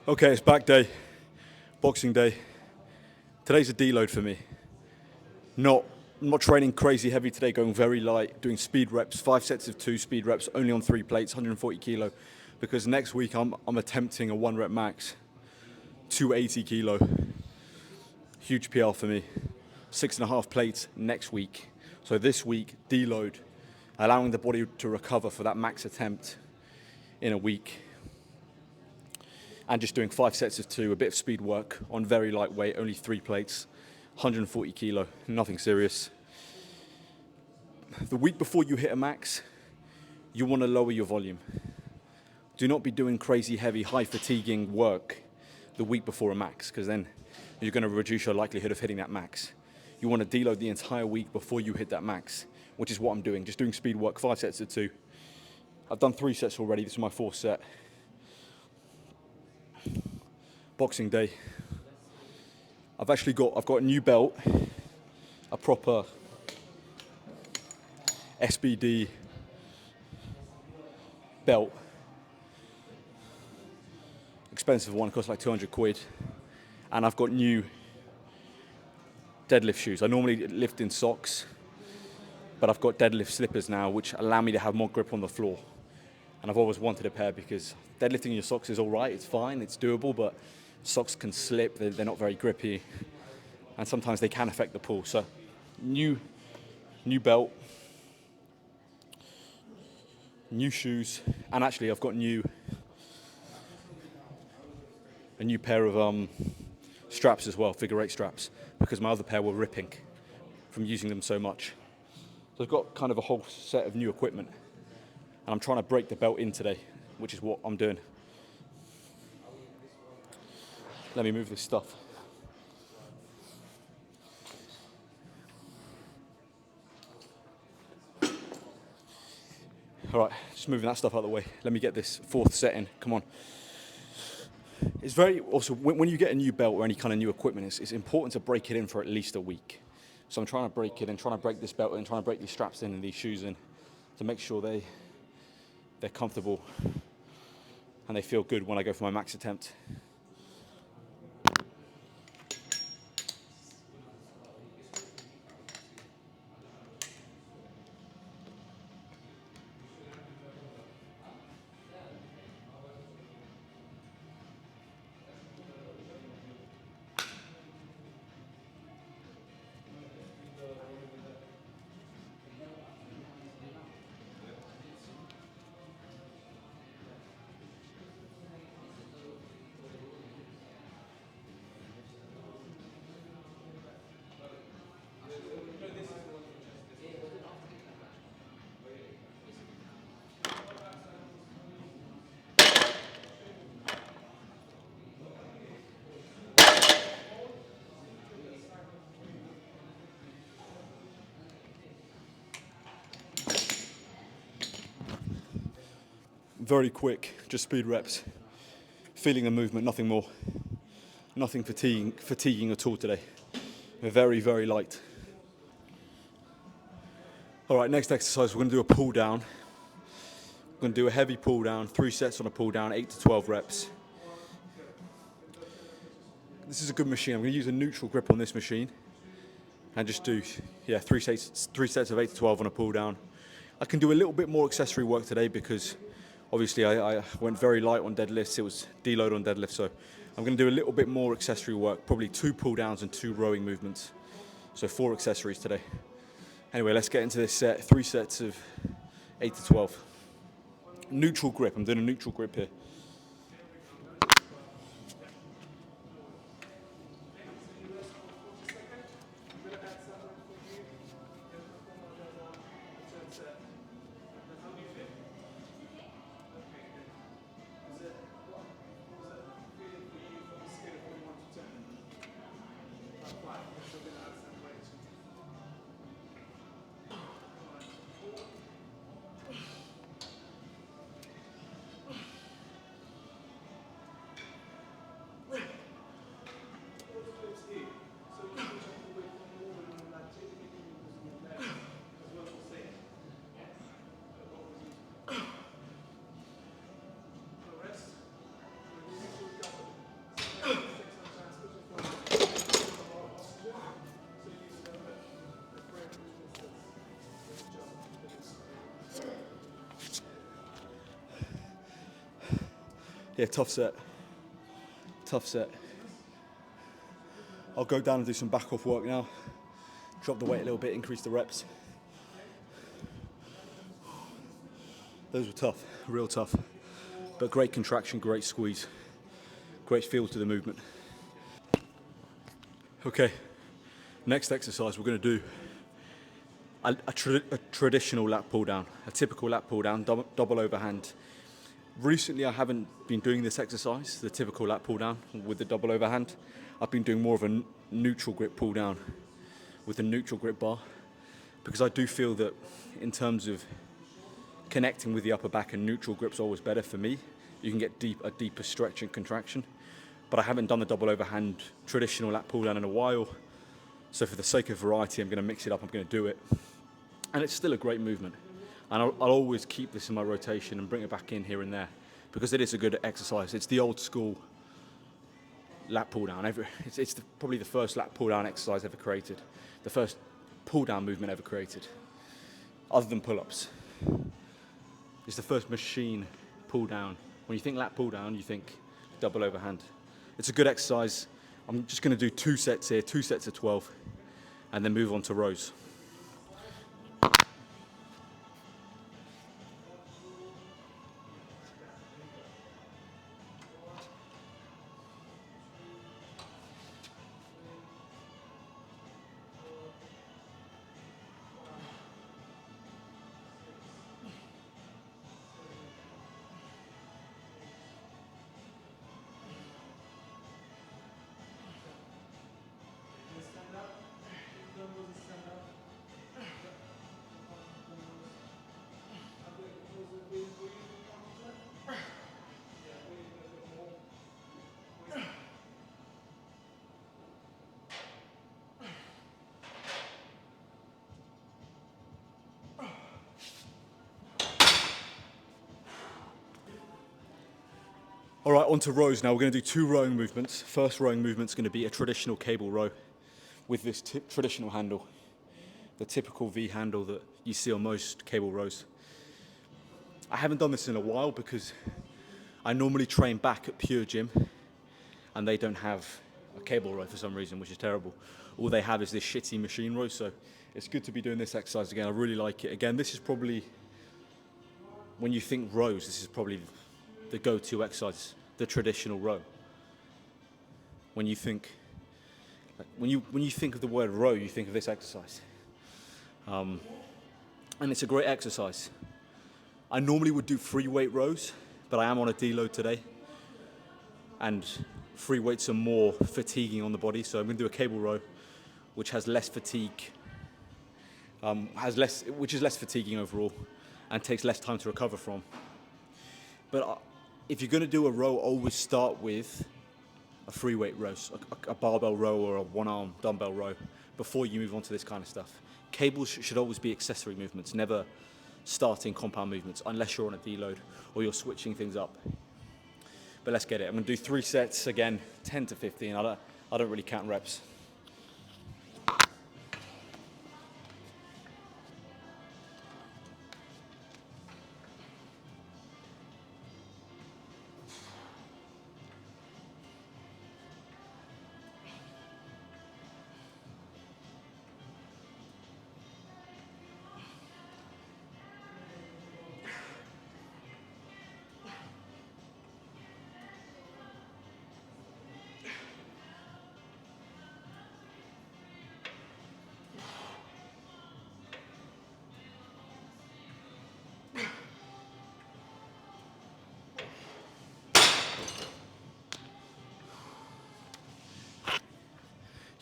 Okay, it's back day, Boxing Day. Today's a deload for me. I'm not training crazy heavy today, going very light, doing speed reps, 5 sets of 2 speed reps, only on 3 plates, 140 kilo, because next week I'm attempting a 1 rep max, 280 kilo. Huge PR for me. 6.5 plates next week. So this week, deload, allowing the body to recover for that max attempt in a week. And just doing 5 sets of 2, a bit of speed work on very lightweight, only 3 plates, 140 kilo, nothing serious. The week before you hit a max, you want to lower your volume. Do not be doing crazy heavy, high fatiguing work the week before a max, because then you're going to reduce your likelihood of hitting that max. You want to deload the entire week before you hit that max, which is what I'm doing, just doing speed work, 5 sets of 2. I've done 3 sets already, this is my 4th set. Boxing Day. I've got a new belt, a proper SBD belt. Expensive one, costs like 200 quid. And I've got new deadlift shoes. I normally lift in socks, but I've got deadlift slippers now, which allow me to have more grip on the floor. And I've always wanted a pair because deadlifting in your socks is all right, it's fine, it's doable, but socks can slip, they're not very grippy, and sometimes they can affect the pull. So, new belt, new shoes, and actually I've got a new pair of straps as well, figure 8 straps, because my other pair were ripping from using them so much. So I've got kind of a whole set of new equipment, and I'm trying to break the belt in today, which is what I'm doing. Let me move this stuff. All right, just moving that stuff out of the way. Let me get this 4th set in, come on. It's very, also, when you get a new belt or any kind of new equipment, it's important to break it in for at least a week. So I'm trying to break it in, trying to break this belt in, trying to break these straps in and these shoes in to make sure they're comfortable and they feel good when I go for my max attempt. Very quick, just speed reps. Feeling the movement, nothing more. Nothing fatiguing at all today. Very, very light. All right, next exercise, we're gonna do a pull down. We're gonna do a heavy pull down, 3 sets on a pull down, 8 to 12 reps. This is a good machine. I'm gonna use a neutral grip on this machine and just do, 3 sets of 8 to 12 on a pull down. I can do a little bit more accessory work today because obviously I went very light on deadlifts. It was deload on deadlift, so I'm going to do a little bit more accessory work, probably 2 pull downs and 2 rowing movements. So 4 accessories today. Anyway, let's get into this set. 3 sets of 8 to 12. Neutral grip. I'm doing a neutral grip here. Yeah, tough set. Tough set. I'll go down and do some back off work now. Drop the weight a little bit, increase the reps. Those were tough, real tough. But great contraction, great squeeze. Great feel to the movement. Okay, next exercise we're gonna do a traditional lat pull down, a typical lat pull down, double overhand. Recently I haven't been doing this exercise, the typical lat pull down with the double overhand. I've been doing more of a neutral grip pull down with a neutral grip bar, because I do feel that in terms of connecting with the upper back, a neutral grip's always better for me. You can get a deeper stretch and contraction. But I haven't done the double overhand traditional lat pull down in a while. So for the sake of variety, I'm gonna mix it up, I'm gonna do it. And it's still a great movement. And I'll always keep this in my rotation and bring it back in here and there, because it is a good exercise. It's the old school lat pull down. It's probably the first lat pull down exercise ever created. The first pull down movement ever created, other than pull-ups. It's the first machine pull down. When you think lat pull down, you think double overhand. It's a good exercise. I'm just gonna do 2 sets here, 2 sets of 12, and then move on to rows. All right, on to rows now. We're gonna do 2 rowing movements. First rowing movement's gonna be a traditional cable row with this traditional handle, the typical V handle that you see on most cable rows. I haven't done this in a while because I normally train back at Pure Gym and they don't have a cable row for some reason, which is terrible. All they have is this shitty machine row, so it's good to be doing this exercise again. I really like it. Again, this is probably, when you think rows, this is probably the go-to exercise, the traditional row. When you think of the word row, you think of this exercise. And it's a great exercise. I normally would do free weight rows, but I am on a deload today. And free weights are more fatiguing on the body, so I'm gonna do a cable row, which has less fatigue, which is less fatiguing overall, and takes less time to recover from. But if you're gonna do a row, always start with a free weight row, a barbell row or a 1-arm dumbbell row, before you move on to this kind of stuff. Cables should always be accessory movements, never starting compound movements, unless you're on a deload or you're switching things up. But let's get it. I'm gonna do 3 sets, again, 10 to 15. I don't really count reps.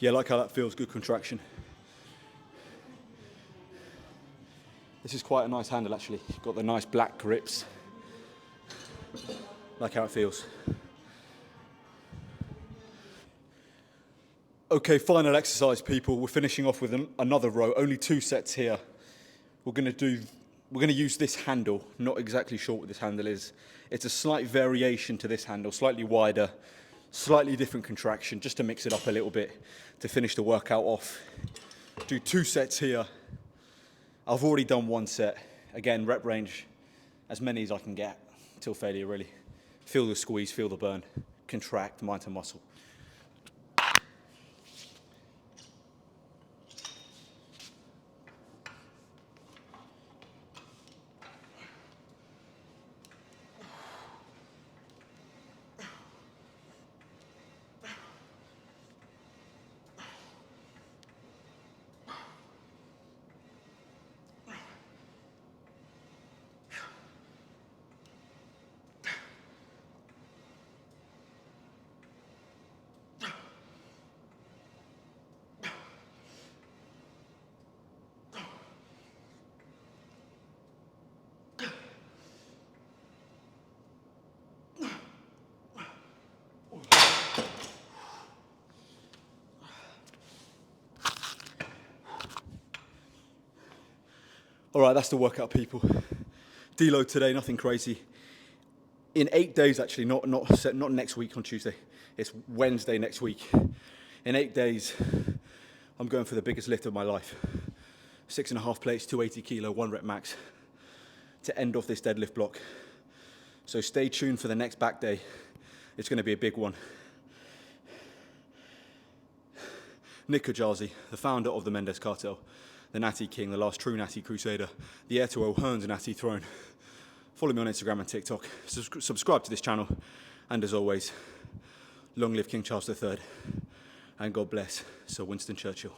Yeah, I like how that feels, good contraction. This is quite a nice handle actually. Got the nice black grips. Like how it feels. Okay, final exercise people. We're finishing off with another row, only 2 sets here. We're gonna use this handle, not exactly sure what this handle is. It's a slight variation to this handle, slightly wider, slightly different contraction, just to mix it up a little bit to finish the workout off. Do 2 sets here. I've already done 1 set. Again, rep range, as many as I can get, till failure really. Feel the squeeze, feel the burn. Contract mind to muscle. All right, that's the workout, people. Deload today, nothing crazy. In 8 days, actually, not next week on Tuesday. It's Wednesday next week. In 8 days, I'm going for the biggest lift of my life. 6.5 plates, 280 kilo, 1 rep max to end off this deadlift block. So stay tuned for the next back day. It's going to be a big one. Nick Kajazi, the founder of the Mendes Cartel, the Natty King, the last true Natty Crusader, the heir to O'Hearn's Natty Throne. Follow me on Instagram and TikTok. Subscribe to this channel. And as always, long live King Charles III. And God bless Sir Winston Churchill.